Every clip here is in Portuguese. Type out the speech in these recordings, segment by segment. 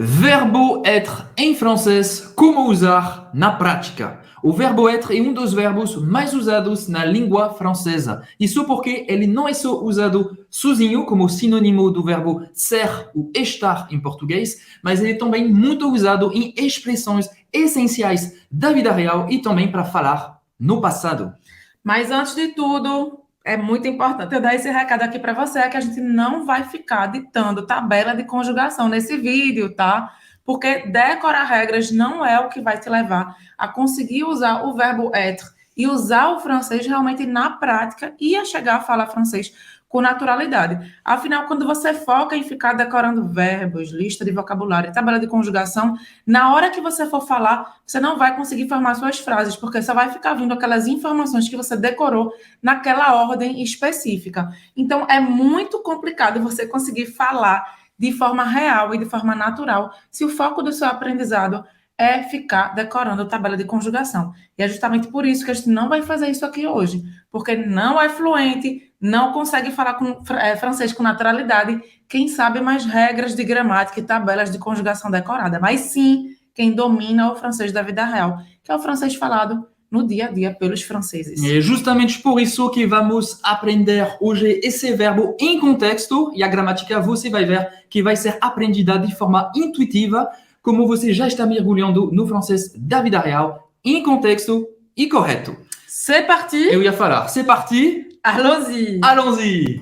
Verbo être em francês, como usar na prática. O verbo être é um dos verbos mais usados na língua francesa. Isso porque ele não é só usado sozinho, como sinônimo do verbo ser ou estar em português, mas ele é também muito usado em expressões essenciais da vida real e também para falar no passado. Mas antes de tudo, é muito importante eu dar esse recado aqui para você, que a gente não vai ficar ditando tabela de conjugação nesse vídeo, tá? Porque decorar regras não é o que vai te levar a conseguir usar o verbo être e usar o francês realmente na prática e a chegar a falar francês com naturalidade. Afinal, quando você foca em ficar decorando verbos, lista de vocabulário, tabela de conjugação, na hora que você for falar, você não vai conseguir formar suas frases, porque só vai ficar vindo aquelas informações que você decorou naquela ordem específica. Então, é muito complicado você conseguir falar de forma real e de forma natural se o foco do seu aprendizado é ficar decorando tabela de conjugação. E é justamente por isso que a gente não vai fazer isso aqui hoje, porque não é fluente, não consegue falar francês com naturalidade, quem sabe mais regras de gramática e tabelas de conjugação decorada, mas sim quem domina o francês da vida real, que é o francês falado no dia a dia pelos franceses. É justamente por isso que vamos aprender hoje esse verbo em contexto, e a gramática você vai ver que vai ser aprendida de forma intuitiva, como você já está mergulhando no francês da vida real, em contexto e correto. C'est parti! Eu ia falar, c'est parti! Allons-y! Allons-y!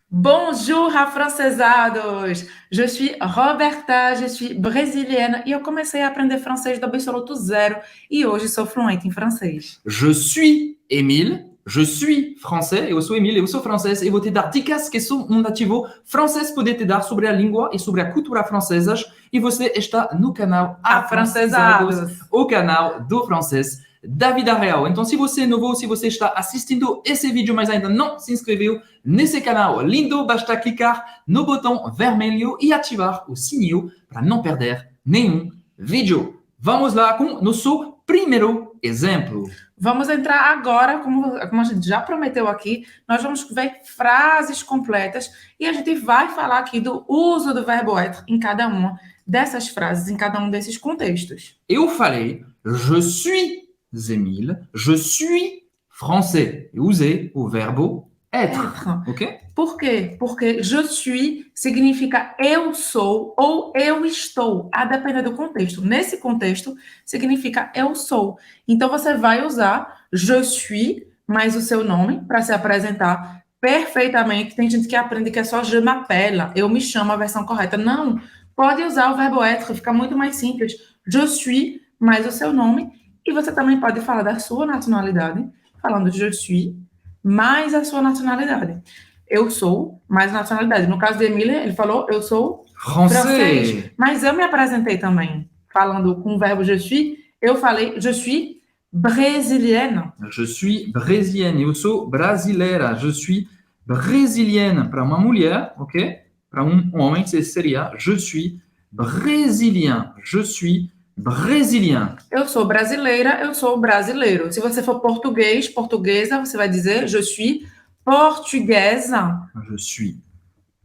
Bonjour, afrancesados! Je suis Roberta, je suis brasilienne e eu comecei a aprender francês do absoluto zero e hoje sou fluente em francês. Je suis Émile, je suis français, eu sou Emile, eu sou francês e vou te dar dicas que só um nativo francês pode te dar sobre a língua e sobre a cultura francesas e você está no canal Afrancesados, o canal do francês da vida real. Então, se você é novo, se você está assistindo esse vídeo, mas ainda não se inscreveu nesse canal lindo, basta clicar no botão vermelho e ativar o sininho para não perder nenhum vídeo. Vamos lá com nosso primeiro exemplo. Vamos entrar agora, como a gente já prometeu aqui, nós vamos ver frases completas e a gente vai falar aqui do uso do verbo être em cada uma dessas frases, em cada um desses contextos. Eu falei, je suis Émile, je suis français. Eu usei o verbo être, ok? Por quê? Porque je suis significa eu sou ou eu estou, a depender do contexto. Nesse contexto, significa eu sou. Então, você vai usar je suis, mais o seu nome, para se apresentar perfeitamente. Tem gente que aprende que é só je m'appelle, eu me chamo, a versão correta. Não, pode usar o verbo être, fica muito mais simples. Je suis, mais o seu nome. E você também pode falar da sua nacionalidade, falando je suis, mais a sua nacionalidade. Eu sou, mais nacionalidade. No caso de Emile, ele falou, eu sou francês. Mas eu me apresentei também, falando com o verbo je suis, eu falei, je suis brésilienne. Je suis brésilienne. Eu sou brasileira. Je suis brésilienne. Para uma mulher, ok? Para um homem, seria je suis brésilien. Je suis brésilien. Eu sou brasileira, eu sou brasileiro. Se você for português, portuguesa, você vai dizer je suis portuguesa. Je suis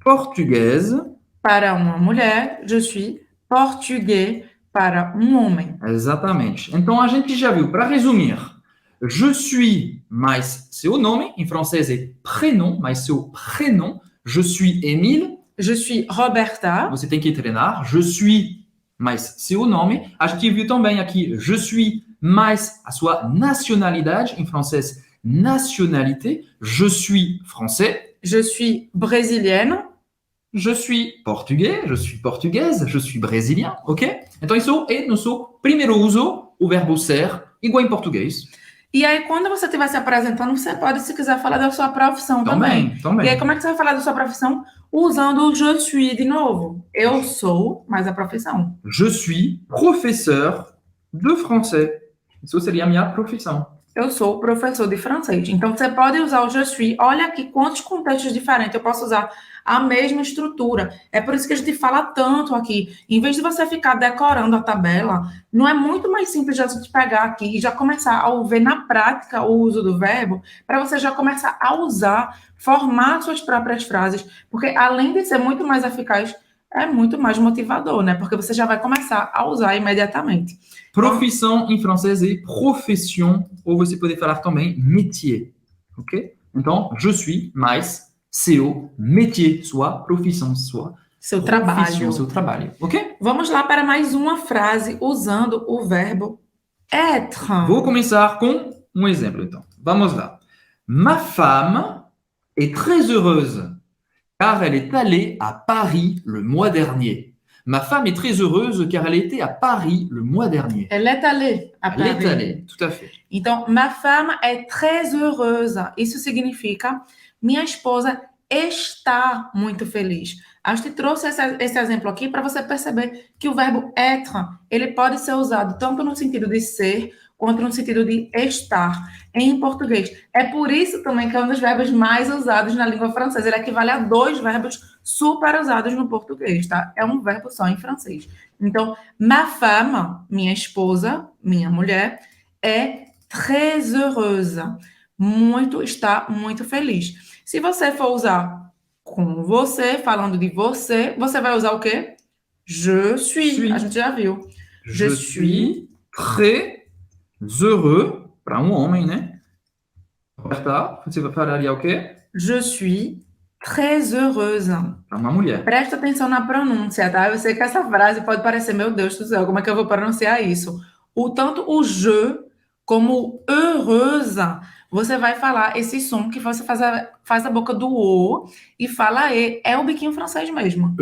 portuguesa. Para uma mulher, je suis português para um homem. Exatamente. Então, a gente já viu, para resumir, je suis mais seu nome, em francês é prénom, mais seu prénom. Je suis Émile. Je suis Roberta. Você tem que treinar. Je suis mais seu nome. A gente viu também aqui, je suis mais a sua nacionalidade, em francês, nationalité. Je suis français. Je suis brésilienne. Je suis português, je suis portuguesa, je suis brésilien, ok? Então, isso é nosso primeiro uso, o verbo ser, igual em português. E aí, quando você estiver se apresentando, você pode, se quiser, falar da sua profissão também. E aí, como é que você vai falar da sua profissão? Usando o je suis de novo. Eu sou, mais a profissão. Je suis professeur de français. Isso seria a minha profissão. Eu sou professor de francês. Então, você pode usar o je suis. Olha aqui quantos contextos diferentes eu posso usar a mesma estrutura. É por isso que a gente fala tanto aqui. Em vez de você ficar decorando a tabela, não é muito mais simples de a gente pegar aqui e já começar a ver na prática o uso do verbo, para você já começar a usar, formar suas próprias frases. Porque, além de ser muito mais eficaz, é muito mais motivador, né? Porque você já vai começar a usar imediatamente. Profissão em francês é profession, ou você pode falar também métier, ok? Então, je suis, mais seu métier, sua profissão, sua Seu profissão, trabalho. seu trabalho, ok? Vamos lá para mais uma frase usando o verbo être. Vou começar com um exemplo, então. Vamos lá. Ma femme est très heureuse, car elle est allée à Paris le mois dernier. Ma femme est très heureuse car elle était à Paris le mois dernier. Elle est allée à Elle est Paris. allée, tout à fait. Então, ma femme est très heureuse. Isso significa minha esposa está muito feliz. A gente trouxe esse exemplo aqui para você perceber que o verbo être, ele pode ser usado tanto no sentido de ser, quanto no sentido de estar em português. É por isso também que é um dos verbos mais usados na língua francesa. Ele equivale a 2 verbos super usados no português, tá? É um verbo só em francês. Então, ma femme, minha esposa, minha mulher, é très heureuse. Está muito feliz. Se você for usar com você, falando de você, você vai usar o quê? Je suis. A gente já viu. Je suis très heureux, para um homem, né? Roberta, você falaria o quê? Je suis très heureuse. Para uma mulher. Presta atenção na pronúncia, tá? Eu sei que essa frase pode parecer, meu Deus do céu, como é que eu vou pronunciar isso? Tanto o je como o heureuse, você vai falar esse som que você faz a boca do O e fala E. É o biquinho francês mesmo.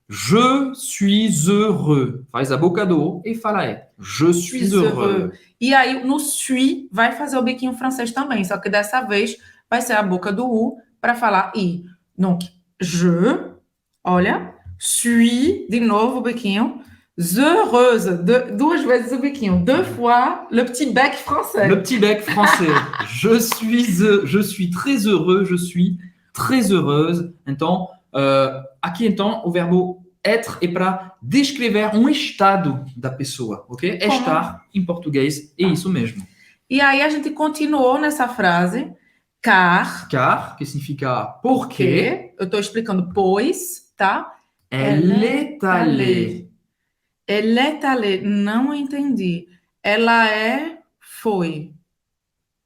Je suis heureux. Faz a boca do O e fala E. Je suis heureux. E aí, no suis, vai fazer o biquinho francês também, só que dessa vez vai ser a boca do U para falar I. Donc, je, olha, suis, de novo o biquinho, heureuse, 2 vezes o biquinho, 2 fois le petit bec français. Le petit bec français. Je suis très heureux, je suis très heureuse. Então, aqui então o verbo être é para descrever um estado da pessoa, ok? Como? Estar em português é isso mesmo. E aí a gente continuou nessa frase, car, que significa porque, eu estou explicando pois, tá? elle est allée. Elle est allée, não entendi. Ela foi.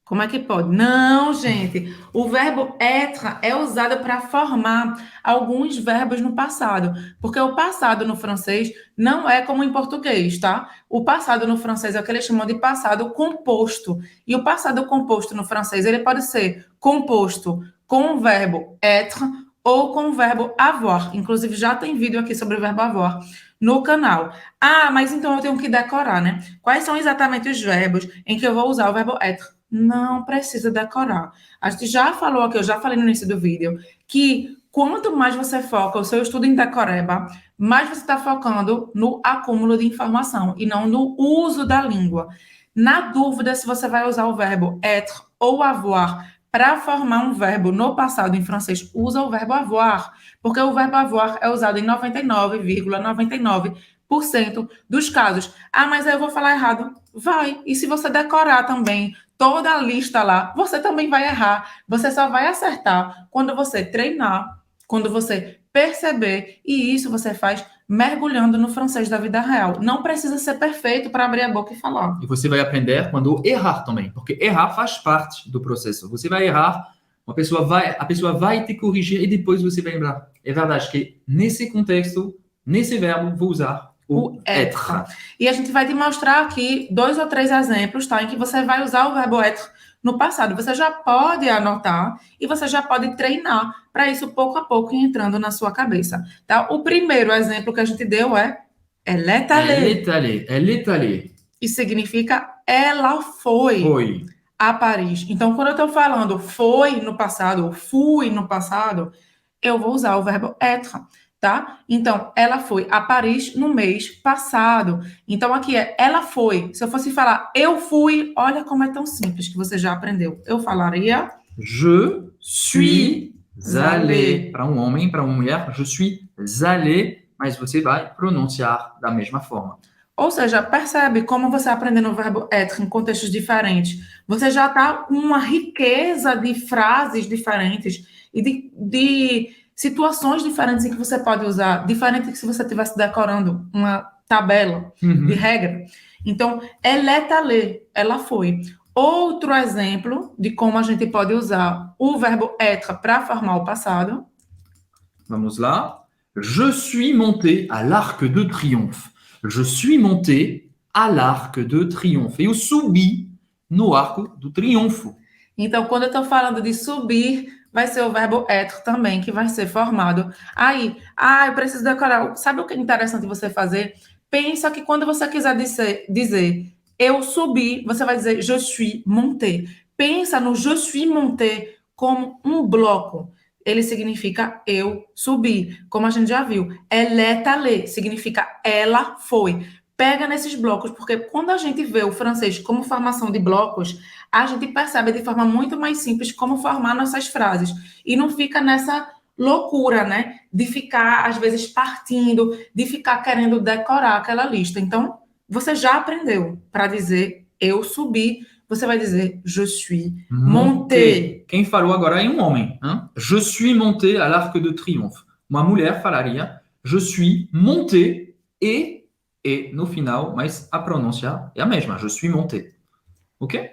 Como é que pode? Não, gente. O verbo être é usado para formar alguns verbos no passado, porque o passado no francês não é como em português, tá? O passado no francês é o que eles chamam de passado composto. E o passado composto no francês, ele pode ser composto com o verbo être ou com o verbo avoir. Inclusive, já tem vídeo aqui sobre o verbo avoir no canal. Ah, mas então eu tenho que decorar, né? Quais são exatamente os verbos em que eu vou usar o verbo être? Não precisa decorar. A gente já falou aqui, eu já falei no início do vídeo, que quanto mais você foca o seu estudo em decoreba, mais você está focando no acúmulo de informação e não no uso da língua. Na dúvida se você vai usar o verbo être ou avoir para formar um verbo no passado em francês, usa o verbo avoir, porque o verbo avoir é usado em 99,99% dos casos. Ah, mas aí eu vou falar errado. Vai. E se você decorar também toda a lista lá, você também vai errar. Você só vai acertar quando você treinar, quando você perceber, e isso você faz mergulhando no francês da vida real. Não precisa ser perfeito para abrir a boca e falar. E você vai aprender quando errar também, porque errar faz parte do processo. Você vai errar, a pessoa vai te corrigir e depois você vai lembrar. É verdade que nesse contexto, nesse verbo, vou usar o être. E a gente vai te mostrar aqui 2 ou 3 exemplos, tá? Em que você vai usar o verbo être no passado. Você já pode anotar e você já pode treinar para isso pouco a pouco ir entrando na sua cabeça, tá? O primeiro exemplo que a gente deu é elle est allée. Elle est allée. Elle est allée. E significa ela foi a Paris. Então, quando eu estou falando foi no passado ou fui no passado, eu vou usar o verbo être. tá? Então, ela foi a Paris no mês passado. Então, aqui é ela foi. Se eu fosse falar eu fui, olha como é tão simples que você já aprendeu. Eu falaria Je suis allé. allé. Para um homem, para uma mulher, je suis allé, mas você vai pronunciar da mesma forma. Ou seja, percebe como você aprendendo o verbo être em contextos diferentes. Você já está com uma riqueza de frases diferentes e de situações diferentes em que você pode usar, diferente que se você estivesse decorando uma tabela de regra. Então, elle est allée, ela foi. Outro exemplo de como a gente pode usar o verbo être para formar o passado. Vamos lá. Je suis monté à l'Arc de Triomphe. Je suis monté à l'Arc de Triomphe. Eu subi no Arco do Triunfo. Então, quando eu estou falando de subir, vai ser o verbo être também, que vai ser formado. Aí, eu preciso decorar. Sabe o que é interessante você fazer? Pensa que quando você quiser dizer eu subi, você vai dizer je suis monté. Pensa no je suis monté como um bloco. Ele significa eu subi, como a gente já viu. Elle est allée significa ela foi. Pega nesses blocos, porque quando a gente vê o francês como formação de blocos, a gente percebe de forma muito mais simples como formar nossas frases. E não fica nessa loucura, né? De ficar, às vezes, partindo, de ficar querendo decorar aquela lista. Então, você já aprendeu para dizer eu subi, você vai dizer je suis monté. Quem falou agora é um homem. Hein? Je suis monté à l'Arc de Triomphe. Uma mulher falaria je suis monté e no final, mas a pronúncia é a mesma. Je suis monté. Ok?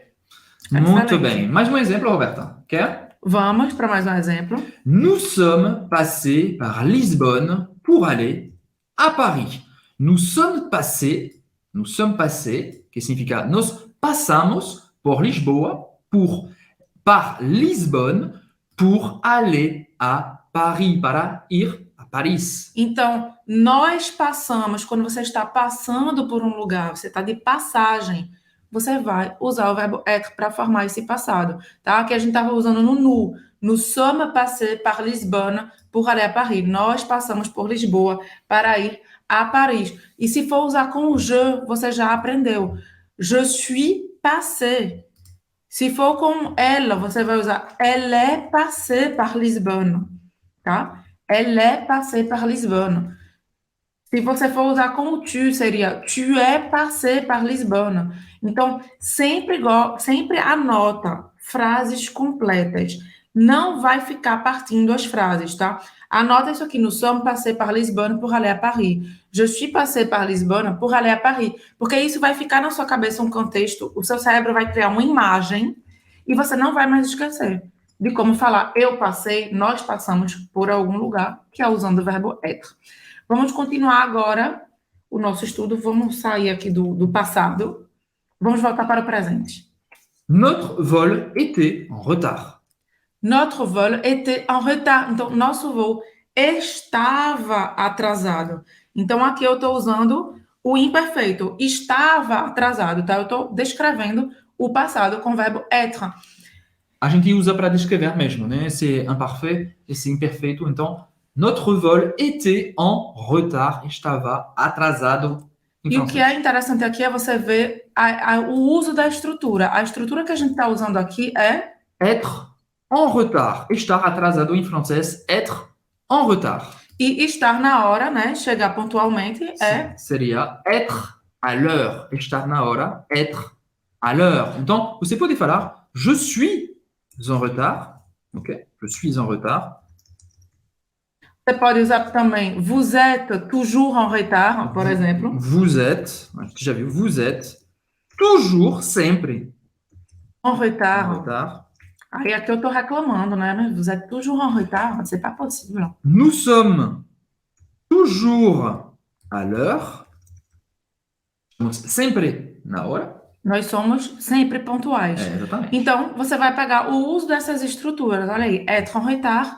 Muito bem. Mais um exemplo, Roberta. Quer? Vamos para mais um exemplo. Nous sommes passés par Lisbonne pour aller à Paris. Nous sommes passés, que significa nós passamos por Lisboa, par Lisbonne, pour aller à Paris, para ir a Paris. Então, nós passamos, quando você está passando por um lugar, você está de passagem, você vai usar o verbo être para formar esse passado, tá? Aqui a gente estava usando no nous. Nous sommes passés par Lisbonne pour aller à Paris. Nós passamos por Lisboa para ir a Paris. E se for usar com o je, você já aprendeu. Je suis passé. Se for com ela, você vai usar elle est passée par Lisbonne, tá? Elle est passée par Lisbonne. Se você for usar com o tu, seria tu es passé par Lisbonne. Então, sempre anota frases completas. Não vai ficar partindo as frases, tá? Anota isso aqui. Nous sommes passés par Lisbonne pour aller à Paris. Je suis passé par Lisbonne pour aller à Paris. Porque isso vai ficar na sua cabeça um contexto, o seu cérebro vai criar uma imagem e você não vai mais esquecer de como falar eu passei, nós passamos por algum lugar, que é usando o verbo être. Vamos continuar agora o nosso estudo. Vamos sair aqui do passado. Vamos voltar para o presente. Notre vol était en retard. Notre vol était en retard. Então, nosso voo estava atrasado. Então, aqui eu estou usando o imperfeito. Estava atrasado, tá? Eu estou descrevendo o passado com o verbo être. A gente usa para descrever mesmo, né? Esse imparfait, esse imperfeito. Então, notre vol était en retard. Estava atrasado. E o que é interessante aqui é você ver o uso da estrutura. A estrutura que a gente está usando aqui é être en retard. Estar atrasado em francês, être en retard. E estar na hora, né? Chegar pontualmente é... Seria être à l'heure. Estar na hora, être à l'heure. Então, você pode falar je suis en retard. Ok? Je suis en retard. Você pode usar também vous êtes toujours en retard, por exemplo. Vous êtes, já viu, vous êtes toujours, sempre En retard. en retard. Aí aqui eu estou reclamando, né? Mas vous êtes toujours en retard, c'est pas possible. Nous sommes toujours à l'heure. Sempre na hora. Nós somos sempre pontuais. Exatamente. Então, você vai pegar o uso dessas estruturas. Olha aí, être en retard,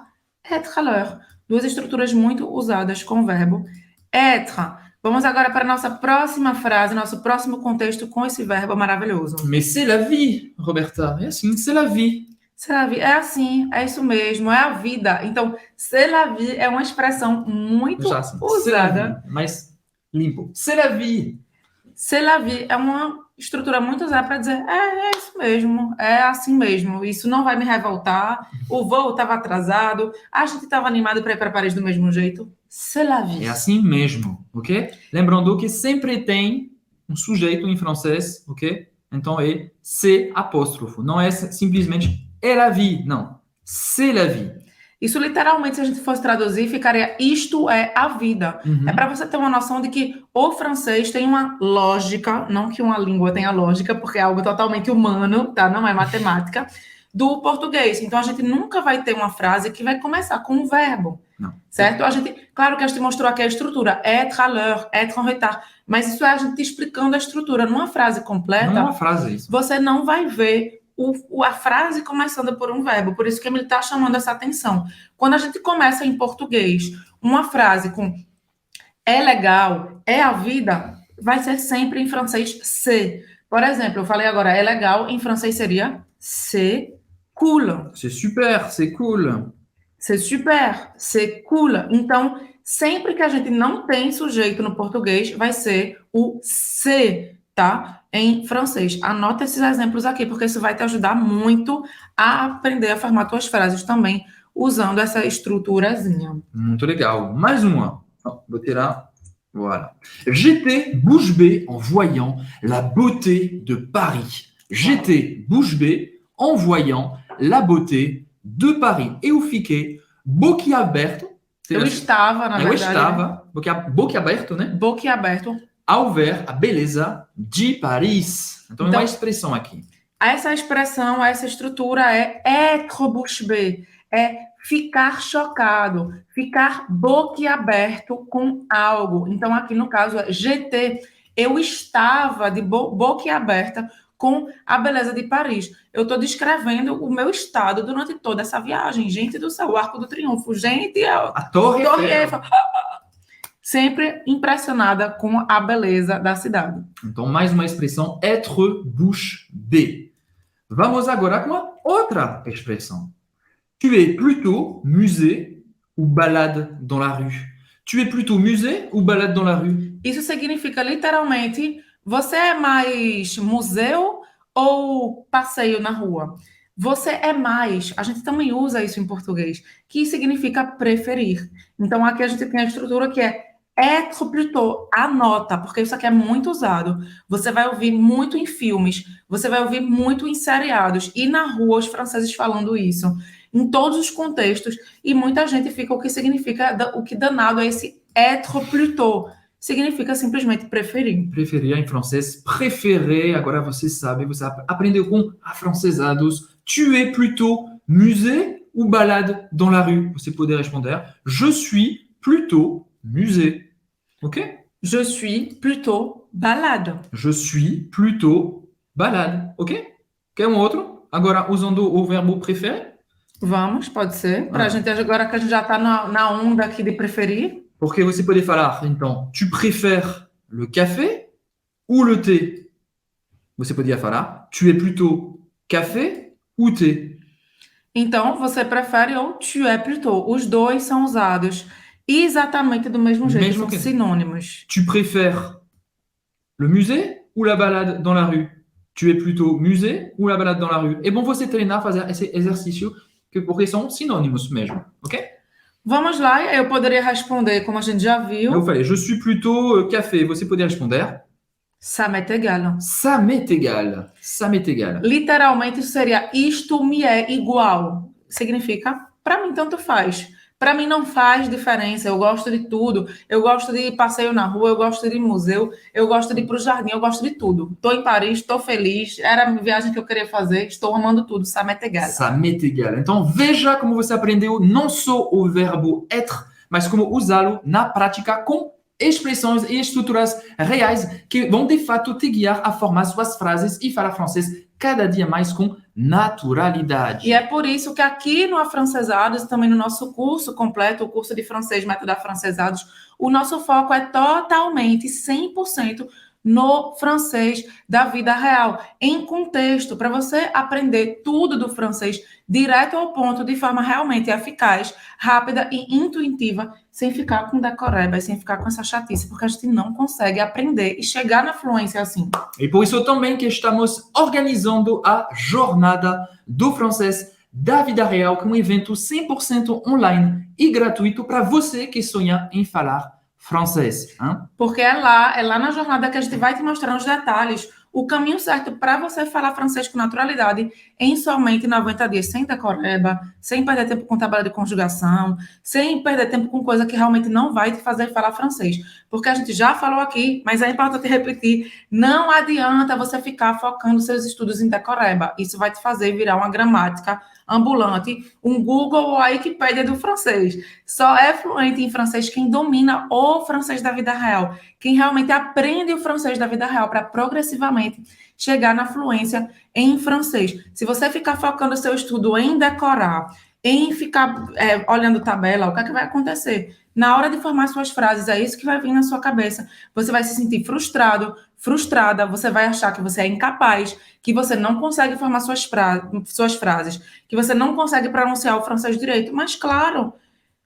être à l'heure. Duas estruturas muito usadas com o verbo être. Vamos agora para a nossa próxima frase, nosso próximo contexto com esse verbo maravilhoso. Mais c'est la vie, Roberta. É assim, c'est la vie. C'est la vie. É assim, é isso mesmo, é a vida. Então, c'est la vie é uma expressão muito Já assim, c'est la vie, usada. mais limpo. C'est la vie. C'est la vie é uma estrutura muito usada para dizer, é isso mesmo, é assim mesmo, isso não vai me revoltar, o voo estava atrasado, a gente estava animado para ir para Paris do mesmo jeito. C'est la vie. É assim mesmo, ok? Lembrando que sempre tem um sujeito em francês, ok? Então é c'est apóstrofo. Não é simplesmente é la vie, não. C'est la vie. Isso literalmente, se a gente fosse traduzir, ficaria isto é a vida. Uhum. É para você ter uma noção de que o francês tem uma lógica, não que uma língua tenha lógica, porque é algo totalmente humano, tá? Não é matemática, do português. Então a gente nunca vai ter uma frase que vai começar com um verbo. Não. Certo? Claro que a gente mostrou aqui a estrutura, être à l'heure, être en retard, mas isso é a gente explicando a estrutura. Numa frase completa, não é uma frase isso. Você não vai ver a frase começando por um verbo, por isso que ele está chamando essa atenção. Quando a gente começa em português uma frase com é legal, é a vida, vai ser sempre em francês c'est. Por exemplo, eu falei agora é legal, em francês seria c'est cool. C'est super, c'est cool. C'est super, c'est cool. Então, sempre que a gente não tem sujeito no português, vai ser o c'est, tá? Em francês. Anota esses exemplos aqui, porque isso vai te ajudar muito a aprender a formar tuas frases também, usando essa estruturazinha. Muito legal. Mais uma. Vou tirar. Voilà. J'étais bouche bée en voyant la beauté de Paris. J'étais bouche bée en voyant la beauté de Paris. Eu fiquei boquiaberto. Eu estava, na verdade. Eu estava boquiaberto, né? Boquiaberto. Ao ver a beleza de Paris. Então, é uma expressão aqui. Essa expressão, essa estrutura é être bouche bée. É ficar chocado, ficar boquiaberto com algo. Então, aqui no caso, é j'étais. Eu estava de boquiaberta com a beleza de Paris. Eu estou descrevendo o meu estado durante toda essa viagem. Gente do céu, o Arco do Triunfo. Gente, a Torre Eiffel. Sempre impressionada com a beleza da cidade. Então, mais uma expressão, être bouche bée. Vamos agora com a outra expressão. Tu es plutôt musée ou balade dans la rue? Tu es plutôt musée ou balade dans la rue? Isso significa literalmente, você é mais museu ou passeio na rua? Você é mais, a gente também usa isso em português, que significa preferir. Então aqui a gente tem a estrutura que é être plutôt, anota, porque isso aqui é muito usado. Você vai ouvir muito em filmes, você vai ouvir muito em seriados, e na rua os franceses falando isso, em todos os contextos, e muita gente fica o que significa, o que danado é esse être plutôt. Significa simplesmente preferir. Preferir em francês, préférer, agora você sabe, você aprendeu com afrancesados. Tu es plutôt musée ou balade dans la rue? Você pode responder, je suis plutôt musée. Ok? Je suis plutôt balade. Je suis plutôt balade. Ok? Quer um outro? Agora, usando o verbo préférer? Vamos, pode ser. Para a gente, agora que a gente já está na onda aqui de preferir. Porque você pode falar, então, tu préfères le café ou le thé? Você podia falar, tu es plutôt café ou thé? Então, você prefere ou tu es plutôt. Os dois são usados exatamente do mesmo jeito, são sinônimos. Tu préfères le musée ou la balade dans la rue? Tu es plutôt musée ou la balade dans la rue? É bom você treinar, fazer esse exercício, porque são sinônimos mesmo, ok? Vamos lá, eu poderia responder como a gente já viu. Eu falei, je suis plutôt café. Você poderia responder? Ça m'est égal. Ça m'est égal. Ça m'est égal. Literalmente isso seria isto me é igual. Significa, para mim tanto faz. Para mim não faz diferença, eu gosto de tudo. Eu gosto de passeio na rua, eu gosto de museu, eu gosto de ir para o jardim, eu gosto de tudo. Estou em Paris, estou feliz, era a viagem que eu queria fazer, estou amando tudo, ça m'est égal. Ça m'est égal. Então veja como você aprendeu não só o verbo être, mas como usá-lo na prática com expressões e estruturas reais que vão de fato te guiar a formar suas frases e falar francês cada dia mais com naturalidade. E é por isso que aqui no Afrancesados, também no nosso curso completo, o curso de francês, método Afrancesados, o nosso foco é totalmente 100% no francês da vida real, em contexto, para você aprender tudo do francês direto ao ponto, de forma realmente eficaz, rápida e intuitiva, sem ficar com decoreba, sem ficar com essa chatice, porque a gente não consegue aprender e chegar na fluência assim. E por isso também que estamos organizando a Jornada do Francês da Vida Real, que é um evento 100% online e gratuito para você que sonha em falar francês. Hein? Porque é lá na jornada que a gente vai te mostrar os detalhes, o caminho certo para você falar francês com naturalidade em somente 90 dias, sem decoreba, sem perder tempo com tabela de conjugação, sem perder tempo com coisa que realmente não vai te fazer falar francês. Porque a gente já falou aqui, mas é importante repetir, não adianta você ficar focando seus estudos em decoreba. Isso vai te fazer virar uma gramática ambulante, um Google ou a Wikipédia do francês. Só é fluente em francês quem domina o francês da vida real, quem realmente aprende o francês da vida real para progressivamente chegar na fluência em francês. Se você ficar focando o seu estudo em decorar, em ficar olhando tabela, o que é que vai acontecer? Na hora de formar suas frases, é isso que vai vir na sua cabeça. Você vai se sentir frustrado, frustrada, você vai achar que você é incapaz, que você não consegue formar suas frases, que você não consegue pronunciar o francês direito. Mas, claro,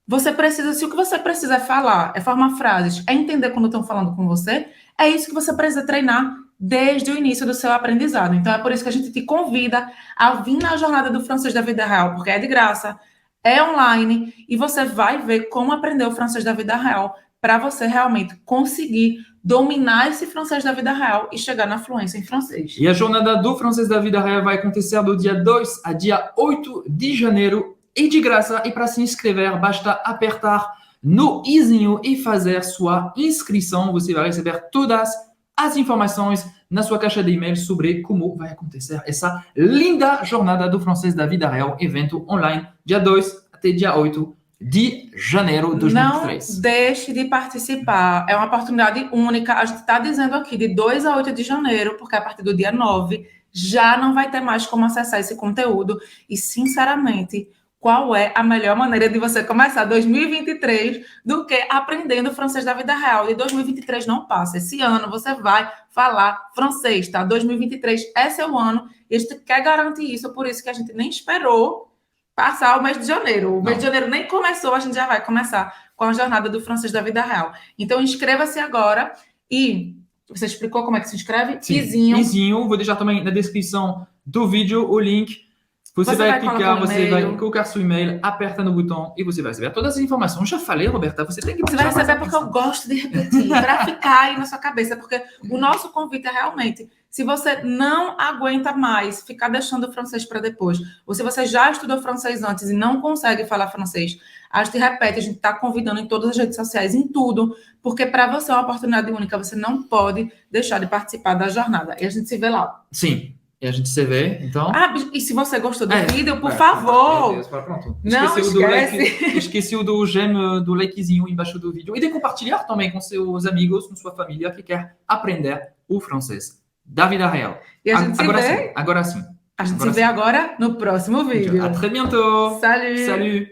você precisa, se o que você precisa é falar, é formar frases, é entender quando estão falando com você, é isso que você precisa treinar desde o início do seu aprendizado. Então, é por isso que a gente te convida a vir na jornada do francês da vida real, porque é de graça, é online, e você vai ver como aprender o francês da vida real para você realmente conseguir dominar esse francês da vida real e chegar na fluência em francês. E a jornada do francês da vida real vai acontecer do dia 2 a dia 8 de janeiro e de graça. E para se inscrever, basta apertar no izinho e fazer sua inscrição. Você vai receber todas as informações na sua caixa de e-mail sobre como vai acontecer essa linda jornada do francês da vida real, evento online, dia 2 até dia 8 de janeiro de 2023. Não deixe de participar, é uma oportunidade única. A gente está dizendo aqui de 2 a 8 de janeiro, porque a partir do dia 9 já não vai ter mais como acessar esse conteúdo. E, sinceramente, qual é a melhor maneira de você começar 2023 do que aprendendo francês da vida real? E 2023 não passa. Esse ano você vai falar francês, tá? 2023 é seu ano e a gente quer garantir isso, por isso que a gente nem esperou passar o mês de janeiro. O mês de janeiro nem começou, a gente já vai começar com a jornada do francês da vida real. Então, inscreva-se agora e... Você explicou como é que se inscreve? Sim, Izinho. Vou deixar também na descrição do vídeo o link. Você vai clicar, você vai colocar seu e-mail, aperta no botão e você vai receber todas as informações. Já falei, Roberta, você tem que... Você vai receber porque eu gosto de repetir, para ficar aí na sua cabeça, porque o nosso convite é realmente, se você não aguenta mais ficar deixando o francês para depois, ou se você já estudou francês antes e não consegue falar francês, a gente repete, a gente está convidando em todas as redes sociais, em tudo, porque para você é uma oportunidade única, você não pode deixar de participar da jornada. E a gente se vê lá. Sim. E a gente se vê, então... e se você gostou do vídeo, por favor... Meu Deus, pronto. Não esquece. Esqueci do gem, do likezinho embaixo do vídeo. E de compartilhar também com seus amigos, com sua família que quer aprender o francês da vida real. E a gente agora se vê... Agora sim. A gente se vê agora no próximo vídeo. À très bientôt. Salut. Salut.